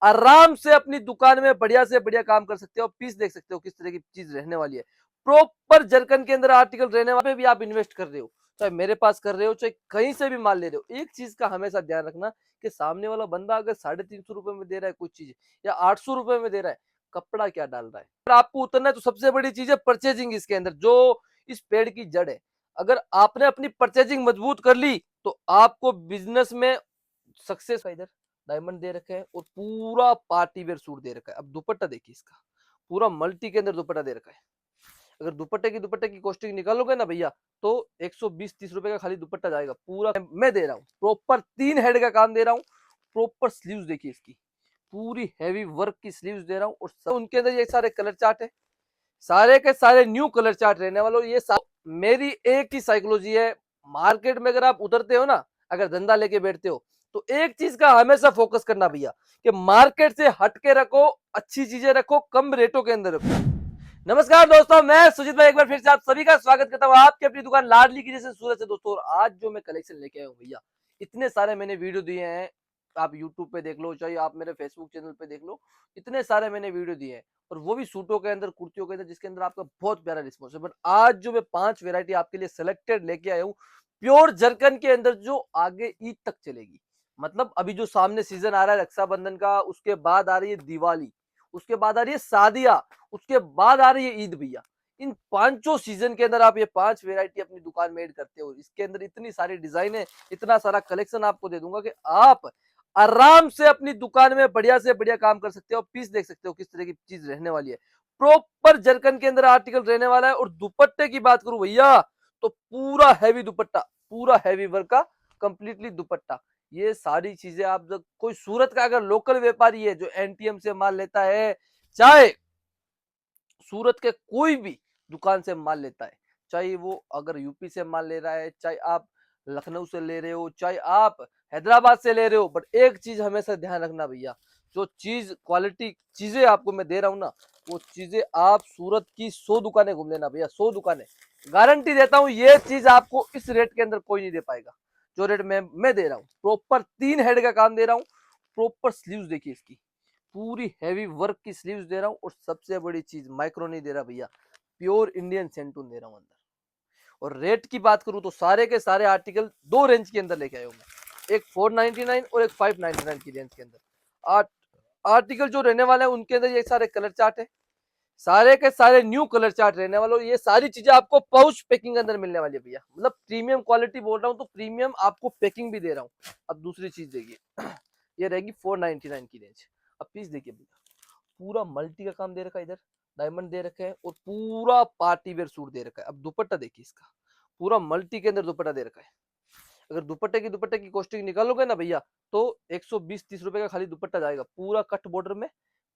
आराम से अपनी दुकान में बढ़िया से बढ़िया काम कर सकते हो। पीस देख सकते हो किस तरह की चीज रहने वाली है। प्रॉपर जरकन के अंदर आर्टिकल रहने वाले भी आप इन्वेस्ट कर रहे हो, चाहे मेरे पास कर रहे हो, चाहे कहीं से भी माल ले रहे हो। एक चीज का हमेशा ध्यान रखना कि सामने वाला बंदा अगर 350 रुपए में दे रहा है कुछ चीज, या 800 रुपए में दे रहा है, कपड़ा क्या डाल रहा है। अगर आपको उतरना है तो सबसे बड़ी चीज है परचेजिंग। इसके अंदर जो इस पेड़ की जड़ है, अगर आपने अपनी परचेजिंग मजबूत कर ली तो आपको बिजनेस में सक्सेस। इधर डायमंड दे रखे हैं और पूरा पार्टी वेयर सूट दे रखा है। अब दुपट्टा देखिए इसका, पूरा मल्टी के अंदर दुपट्टा दे रखा है। अगर दुपट्टे की कॉस्टिंग निकालोगे ना भैया, तो 120-30 रुपए का खाली दुपट्टा जाएगा। पूरा मैं दे रहा हूँ, प्रॉपर 3 हेड का काम दे रहा हूँ। प्रॉपर स्लीव्स देखिए इसकी, पूरी हैवी वर्क की स्लीव्स दे रहा हूँ। और उनके अंदर ये सारे कलर चार्ट है, सारे के सारे न्यू कलर चार्ट रहने वालों। ये मेरी एक ही साइकोलॉजी है। मार्केट में अगर आप उतरते हो ना, अगर धंधा लेके बैठते हो, तो एक चीज का हमेशा फोकस करना भैया कि मार्केट से हटके रखो, अच्छी चीजें रखो, कम रेटों के अंदर रखो। नमस्कार दोस्तों, मैं सुजीत भाई एक बार फिर से आप सभी का स्वागत करता हूँ आपकी अपनी दुकान लाडली की जैसे सूरत से। दोस्तों, और आज जो मैं कलेक्शन लेके आया हूँ भैया, इतने सारे मैंने वीडियो दिए हैं। आप यूट्यूब पे देख लो, चाहे आप मेरे फेसबुक चैनल पे देख लो, इतने सारे मैंने वीडियो दिए हैं, और वो भी सूटों के अंदर, कुर्तियों के अंदर, जिसके अंदर आपका बहुत प्यारा रिस्पॉन्स है। बट आज जो मैं 5 वेरायटी आपके लिए सिलेक्टेड लेके आया हूँ, प्योर जरकन के अंदर, जो आगे ईद तक चलेगी। मतलब अभी जो सामने सीजन आ रहा है रक्षाबंधन का, उसके बाद आ रही है दिवाली, उसके बाद आ रही है शादियां, उसके बाद आ रही है ईद भैया। इन पांचों सीजन के अंदर आप ये 5 वेरायटी अपनी दुकान में ऐड करते हो। इसके अंदर इतनी सारी डिजाइन है, इतना सारा कलेक्शन आपको दे दूंगा कि आप आराम से अपनी दुकान में बढ़िया से बढ़िया काम कर सकते हो। पीस देख सकते हो किस तरह की चीज रहने वाली है। प्रॉपर जरकन के अंदर आर्टिकल रहने वाला है। और दुपट्टे की बात करूं भैया, तो पूरा हैवी दुपट्टा, पूरा हैवी वर्क का कंप्लीटली दुपट्टा। ये सारी चीजें आप जब कोई सूरत का अगर लोकल व्यापारी है जो एनटीएम से माल लेता है, चाहे सूरत के कोई भी दुकान से माल लेता है, चाहे वो अगर यूपी से माल ले रहा है, चाहे आप लखनऊ से ले रहे हो, चाहे आप हैदराबाद से ले रहे हो, बट एक चीज हमेशा ध्यान रखना भैया, जो चीज क्वालिटी चीजें आपको मैं दे रहा हूँ ना, वो चीजें आप सूरत की 100 दुकानें घूम लेना भैया, 100 दुकानें। गारंटी देता हूँ ये चीज आपको इस रेट के अंदर कोई नहीं दे पाएगा जो रेट मैं दे रहा हूँ। प्रॉपर 3 हेड का काम दे रहा हूँ। प्रॉपर स्लीव्स देखिए इसकी, पूरी हैवी वर्क की स्लीव्स दे रहा हूँ। और सबसे बड़ी चीज, माइक्रो नहीं दे रहा भैया, प्योर इंडियन सेंटून दे रहा हूँ अंदर। और रेट की बात करूं तो सारे के सारे आर्टिकल 2 रेंज के अंदर लेके आया हूँ मैं, एक 499 और एक 599 की रेंज के अंदर। आर्टिकल जो रहने वाले हैं उनके अंदर ये सारे कलर चार्ट है, सारे के सारे न्यू कलर चार्ट रहने वाले। ये सारी चीजें आपको पाउच पैकिंग के अंदर मिलने वाली है भैया। मतलब प्रीमियम क्वालिटी बोल रहा हूँ तो प्रीमियम आपको पैकिंग भी दे रहा हूँ। अब दूसरी चीज देखिए, ये रहेगी 499 की रेंज। अब पीस देखिए भैया, पूरा मल्टी का काम दे रखा है। इधर डायमंड दे रखे हैं और पूरा पार्टी वेयर सूट दे रखा है। अब दुपट्टा देखिए इसका, पूरा मल्टी के अंदर दुपट्टा दे रखा है। अगर दुपट्टे की कॉस्टिंग निकालोगे ना भैया, तो 120-30 रुपए का खाली दुपट्टा जाएगा। पूरा कट बॉर्डर में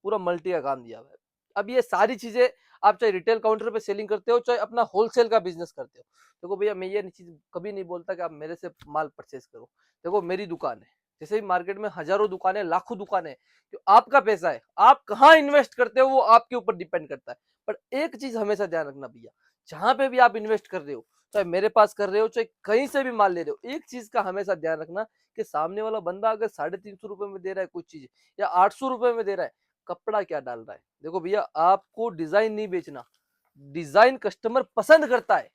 पूरा मल्टी का काम दिया हुआ है। अब ये सारी चीजें आप चाहे रिटेल काउंटर पे सेलिंग करते हो, चाहे अपना होलसेल का बिजनेस करते हो, देखो भैया मैं ये चीज कभी नहीं बोलता कि आप मेरे से माल परचेज करो। देखो मेरी दुकान है, जैसे ही मार्केट में हजारों दुकानें, लाखों दुकानें, जो आपका पैसा है आप कहाँ इन्वेस्ट करते हो वो आपके ऊपर डिपेंड करता है। पर एक चीज हमेशा ध्यान रखना भैया, जहां पे भी आप इन्वेस्ट कर रहे हो, चाहे मेरे पास कर रहे हो, चाहे कहीं से भी माल ले रहे हो, एक चीज का हमेशा ध्यान रखना कि सामने वाला बंदा अगर 350 रुपए में दे रहा है कुछ चीज, या 800 रुपए में दे रहा है, कपड़ा क्या डाल रहा है। देखो भैया, आपको डिजाइन नहीं बेचना, डिजाइन कस्टमर पसंद करता है,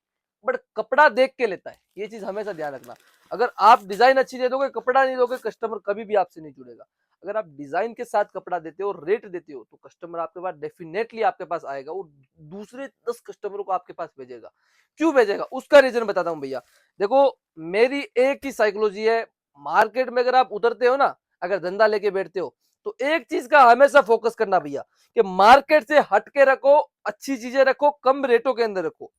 बट कपड़ा देख के लेता है। ये चीज हमेशा ध्यान रखना। अगर आप डिजाइन अच्छी दे दोगे, कपड़ा नहीं दोगे, कस्टमर कभी भी आपसे नहीं जुड़ेगा। अगर आप डिजाइन के साथ कपड़ा देते हो, रेट देते हो, तो कस्टमर आपके पास डेफिनेटली आपके पास आएगा, वो दूसरे 10 कस्टमरों को आपके पास भेजेगा। क्यों भेजेगा, उसका रीजन बताता हूँ भैया। देखो मेरी एक ही साइकोलॉजी है। मार्केट में अगर आप उतरते हो ना, अगर धंधा लेके बैठते हो, तो एक चीज का हमेशा फोकस करना भैया कि मार्केट से हटके रखो, अच्छी चीजें रखो, कम रेटों के अंदर रखो।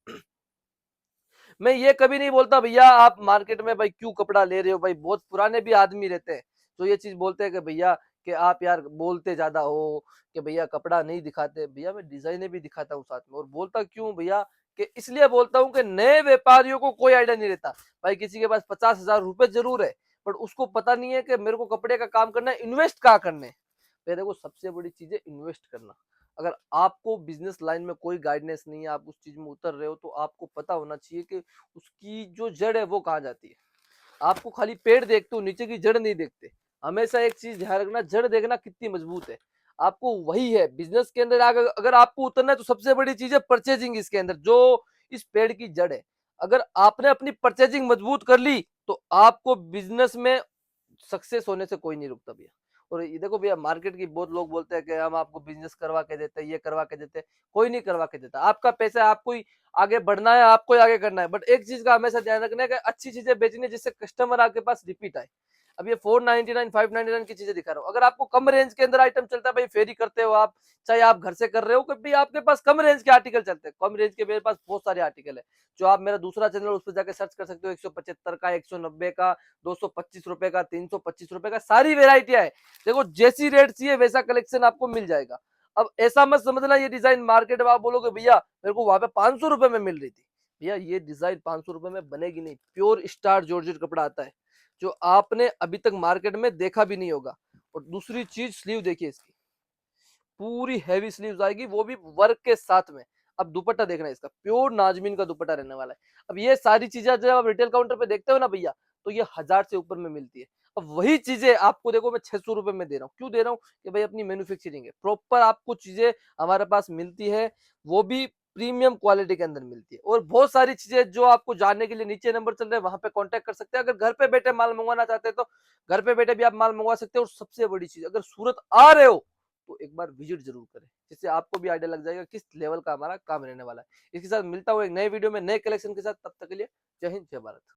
मैं ये कभी नहीं बोलता भैया आप मार्केट में भाई क्यों कपड़ा ले रहे हो। भाई बहुत पुराने भी आदमी रहते हैं तो ये चीज बोलते हैं कि भैया कि आप यार बोलते ज्यादा हो, कि भैया कपड़ा नहीं दिखाते। भैया मैं डिजाइने भी दिखाता हूँ साथ में। और बोलता क्यों भैया, कि इसलिए बोलता हूँ कि नए व्यापारियों को कोई आइडिया नहीं रहता। भाई किसी के पास 50,000 रुपए जरूर है, पर उसको पता नहीं है कि मेरे को कपड़े का काम करना है, इन्वेस्ट कहाँ करने। देखो सबसे बड़ी चीज है इन्वेस्ट करना। अगर आपको बिजनेस लाइन में कोई गाइडेंस नहीं है, आप उस चीज में उतर रहे हो, तो आपको पता होना चाहिए कि उसकी जो जड़ है वो कहाँ जाती है। आपको खाली पेड़ देखते हो, नीचे की जड़ नहीं देखते। हमेशा एक चीज ध्यान रखना, जड़ देखना कितनी मजबूत है। आपको वही है बिजनेस के अंदर, अगर अगर आपको उतरना है तो सबसे बड़ी चीज है परचेजिंग इसके अंदर, जो इस पेड़ की जड़ है। अगर आपने अपनी परचेजिंग मजबूत कर ली तो आपको बिजनेस में सक्सेस होने से कोई नहीं रुकता भैया। और ये देखो भैया, मार्केट की बहुत लोग बोलते हैं कि हम आपको बिजनेस करवा के देते हैं, ये करवा के देते हैं। कोई नहीं करवा के देता। आपका पैसा है, आपको ही आगे बढ़ना है, आपको ही आगे करना है। बट एक चीज का हमेशा ध्यान रखना है कि अच्छी चीजें बेचनी है जिससे कस्टमर आपके पास रिपीट आए। अब ये 499 599 की चीजें दिखा रहा हूँ, अगर आपको कम रेंज के अंदर आइटम चलता है, भाई फेरी करते हो आप, चाहे आप घर से कर रहे हो, कभी आपके पास कम रेंज के आर्टिकल चलते हैं। कम रेंज के मेरे पास बहुत सारे आर्टिकल है, जो आप मेरा दूसरा चैनल उस पर जाकर सर्च कर सकते हो। 175 का, 190 का, 225 रुपए का, 325 रुपए का, सारी वेराइटियां है। देखो जैसी रेट चाहिए वैसा कलेक्शन आपको मिल जाएगा। अब ऐसा मत समझना ये डिजाइन मार्केट में आप बोलोगे भैया मेरे को वहां पे 500 रुपए में मिल रही थी। भैया ये डिजाइन 500 रुपए में बनेगी नहीं। प्योर स्टार जॉर्जेट कपड़ा आता है जो आपने अभी तक मार्केट में देखा भी नहीं होगा। और दूसरी चीज, स्लीव देखिए इसकी, पूरी हैवी स्लीव्स आएगी, वो भी वर्क के साथ में। अब दुपट्टा देखना है इसका, प्योर नाजमीन का दुपट्टा रहने वाला है। अब ये सारी चीजें जब आप रिटेल काउंटर पे देखते हो ना भैया, तो ये 1000 से ऊपर में मिलती है। अब वही चीजें आपको देखो मैं 600 रुपए में दे रहा हूँ। क्यों दे रहा हूँ? कि भाई अपनी मैन्युफैक्चरिंग है, प्रॉपर आपको चीजें हमारे पास मिलती है, वो भी प्रीमियम क्वालिटी के अंदर मिलती है। और बहुत सारी चीजें जो आपको जानने के लिए नीचे नंबर चल रहे हैं, वहां पे कांटेक्ट कर सकते हैं। अगर घर पे बैठे माल मंगवाना चाहते हैं तो घर पे बैठे भी आप माल मंगवा सकते हैं। और सबसे बड़ी चीज, अगर सूरत आ रहे हो तो एक बार विजिट जरूर करें, जिससे आपको भी आइडिया लग जाएगा किस लेवल का हमारा काम रहने वाला है। इसके साथ मिलता हूँ एक नए वीडियो में नए कलेक्शन के साथ, तब तक के लिए जय हिंद जय भारत।